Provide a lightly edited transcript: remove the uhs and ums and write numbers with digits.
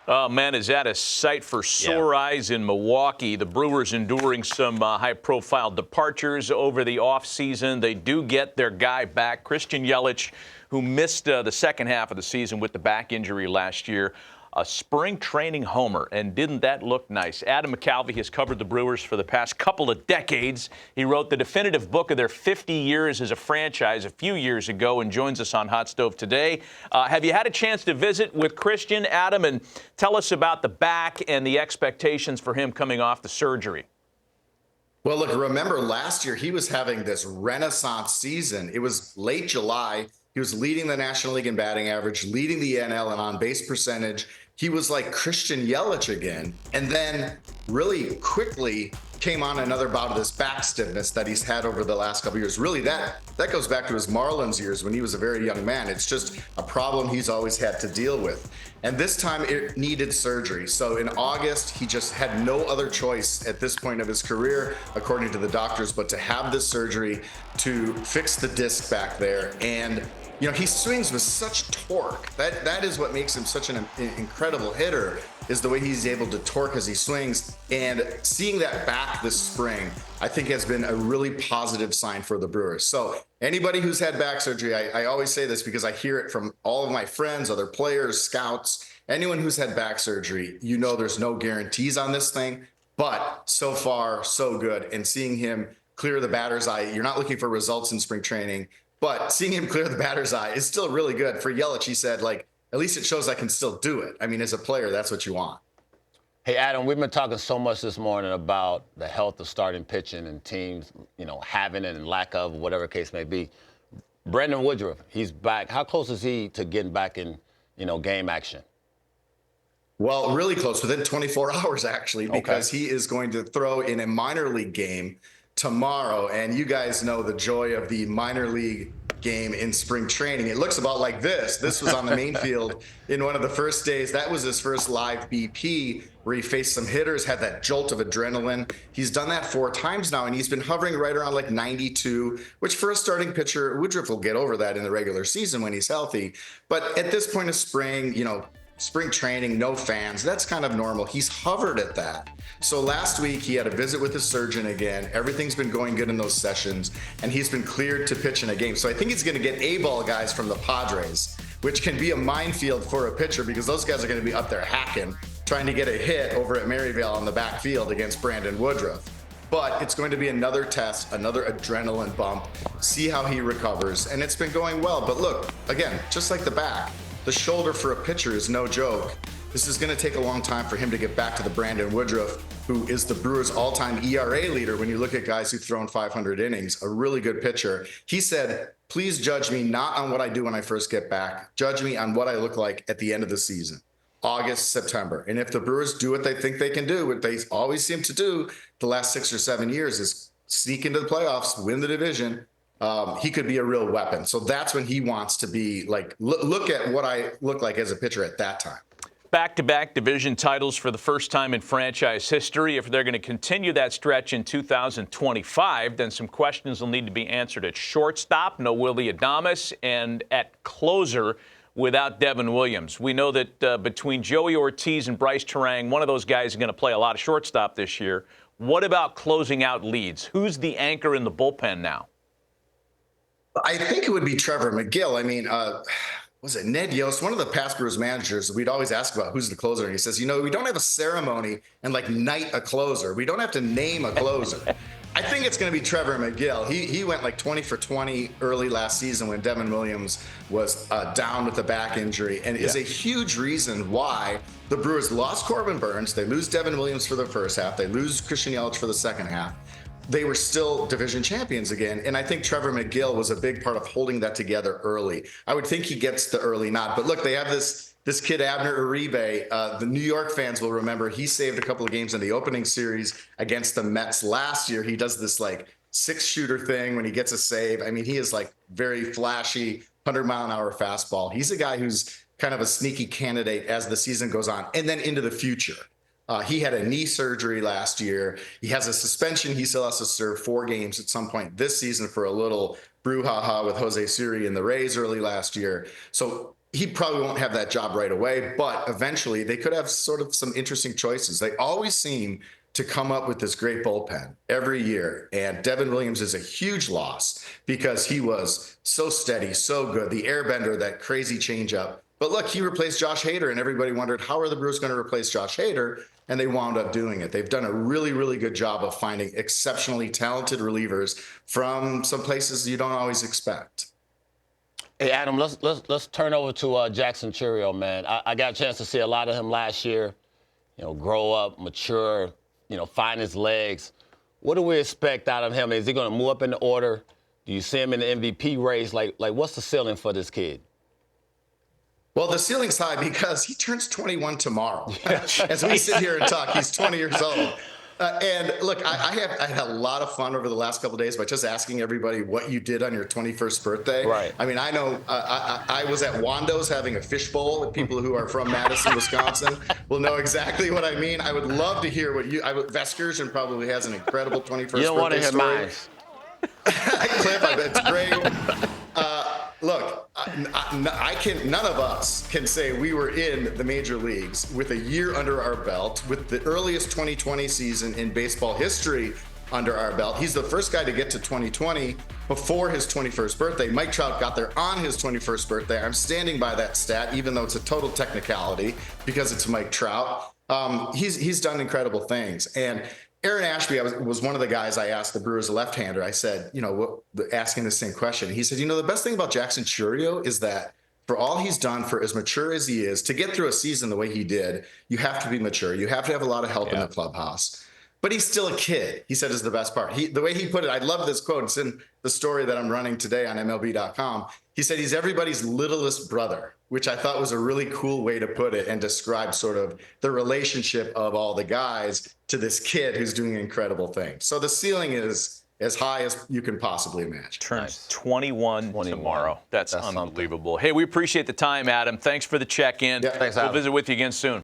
Oh, man, is that a sight for sore eyes in Milwaukee? The Brewers enduring some high-profile departures over the offseason. They do get their guy back, Christian Yelich, who missed the second half of the season with the back injury last year. A spring training homer, and didn't that look nice? Adam McCalvy has covered the Brewers for the past couple of decades. He wrote the definitive book of their 50 years as a franchise a few years ago and joins us on Hot Stove today. Have you had a chance to visit with Christian, Adam, and tell us about the back and the expectations for him coming off the surgery? Well, look, remember last year he was having this renaissance season. It was late July. He was leading the National League in batting average, leading the NL in on-base percentage. He was like Christian Yelich again, and then really quickly came on another bout of this back stiffness that he's had over the last couple of years. Really, that goes back to his Marlins years when he was a very young man. It's just a problem he's always had to deal with. And this time it needed surgery. So in August, he just had no other choice at this point of his career, according to the doctors, but to have this surgery to fix the disc back there. And you know, he swings with such torque. That is what makes him such an incredible hitter, is the way he's able to torque as he swings. And seeing that back this spring, I think has been a really positive sign for the Brewers. So anybody who's had back surgery, I always say this because I hear it from all of my friends, other players, scouts, anyone who's had back surgery, you know there's no guarantees on this thing, but so far, so good. And seeing him clear the batter's eye, you're not looking for results in spring training, but seeing him clear the batter's eye is still really good. For Yelich, he said, like, at least it shows I can still do it. I mean, as a player, that's what you want. Hey, Adam, we've been talking so much this morning about the health of starting pitching and teams, you know, having it and lack of, whatever case may be. Brandon Woodruff, he's back. How close is he to getting back in, you know, game action? Well, really close, within 24 hours, actually, because he is going to throw in a minor league game tomorrow. And you guys know the joy of the minor league game in spring training. It looks about like this. This was on the main field in one of the first days. That was his first live BP where he faced some hitters, had that jolt of adrenaline. He's done that 4 times now, and he's been hovering right around like 92, which for a starting pitcher, Woodruff will get over that in the regular season when he's healthy. But at this point of spring, you know, spring training, no fans, that's kind of normal. He's hovered at that. So last week he had a visit with his surgeon again. Everything's been going good in those sessions, and he's been cleared to pitch in a game. So I think he's going to get A-ball guys from the Padres, which can be a minefield for a pitcher because those guys are going to be up there hacking, trying to get a hit over at Maryvale on the backfield against Brandon Woodruff. But it's going to be another test, another adrenaline bump, see how he recovers, and it's been going well. But look, again, just like the back, the shoulder for a pitcher is no joke. This is going to take a long time for him to get back to the Brandon Woodruff, who is the Brewers' all-time ERA leader when you look at guys who've thrown 500 innings, a really good pitcher. He said, please judge me not on what I do when I first get back. Judge me on what I look like at the end of the season, August, September. And if the Brewers do what they think they can do, what they always seem to do the last 6 or 7 years is sneak into the playoffs, win the division, he could be a real weapon. So that's when he wants to be like, look at what I look like as a pitcher at that time. Back-to-back division titles for the first time in franchise history. If they're going to continue that stretch in 2025, then some questions will need to be answered at shortstop, no Willie Adames, and at closer without Devin Williams. We know that between Joey Ortiz and Bryce Terang, one of those guys is going to play a lot of shortstop this year. What about closing out leads? Who's the anchor in the bullpen now? I think it would be Trevor McGill. I mean, was it Ned Yost, one of the past Brewers managers? We'd always ask about who's the closer, and he says, you know, we don't have a ceremony and like knight a closer. We don't have to name a closer. I think it's going to be Trevor McGill. He went like 20 for 20 early last season when Devin Williams was down with a back injury, and is a huge reason why the Brewers lost Corbin Burns. They lose Devin Williams for the first half. They lose Christian Yelich for the second half. They were still division champions again. And I think Trevor McGill was a big part of holding that together early. I would think he gets the early nod. But look, they have this kid, Abner Uribe. The New York fans will remember he saved a couple of games in the opening series against the Mets last year. He does this like 6-shooter thing when he gets a save. I mean, he is like very flashy, 100-mile-an-hour fastball. He's a guy who's kind of a sneaky candidate as the season goes on and then into the future. He had a knee surgery last year. He has a suspension. He still has to serve 4 games at some point this season for a little brouhaha with Jose Siri and the Rays early last year. So he probably won't have that job right away, but eventually they could have sort of some interesting choices. They always seem to come up with this great bullpen every year. And Devin Williams is a huge loss because he was so steady, so good. The airbender, that crazy changeup. But look, he replaced Josh Hader, and everybody wondered, how are the Brewers going to replace Josh Hader? And they wound up doing it. They've done a really, really good job of finding exceptionally talented relievers from some places you don't always expect. Hey, Adam, let's turn over to Jackson Chourio, man. I got a chance to see a lot of him last year, grow up, mature, find his legs. What do we expect out of him? Is he going to move up in the order? Do you see him in the MVP race? Like what's the ceiling for this kid? Well, the ceiling's high because he turns 21 tomorrow. As we sit here and talk, he's 20 years old. And look, I had a lot of fun over the last couple of days by just asking everybody what you did on your 21st birthday. Right. I mean, I know I was at Wando's having a fishbowl. People who are from Madison, Wisconsin will know exactly what I mean. I would love to hear what Vescursion probably has an incredible 21st birthday story. You don't want to hear mine. Clip, I bet it's great. Look, none of us can say we were in the major leagues with a year under our belt, with the earliest 2020 season in baseball history under our belt. He's the first guy to get to 2020 before his 21st birthday. Mike Trout got there on his 21st birthday. I'm standing by that stat, even though it's a total technicality because it's Mike Trout. He's done incredible things. And Aaron Ashby was one of the guys I asked, the Brewers left-hander. I said, asking the same question. He said, the best thing about Jackson Chourio is that for all he's done, for as mature as he is, to get through a season the way he did, you have to be mature. You have to have a lot of help in the clubhouse. But he's still a kid, he said, is the best part. The way he put it, I love this quote. It's in the story that I'm running today on MLB.com. He said he's everybody's littlest brother, which I thought was a really cool way to put it and describe sort of the relationship of all the guys to this kid who's doing incredible things. So the ceiling is as high as you can possibly imagine. Turns 21 tomorrow. That's unbelievable. Hey, we appreciate the time, Adam. Thanks for the check-in. Yeah, thanks, We'll Adam. visit with you again soon.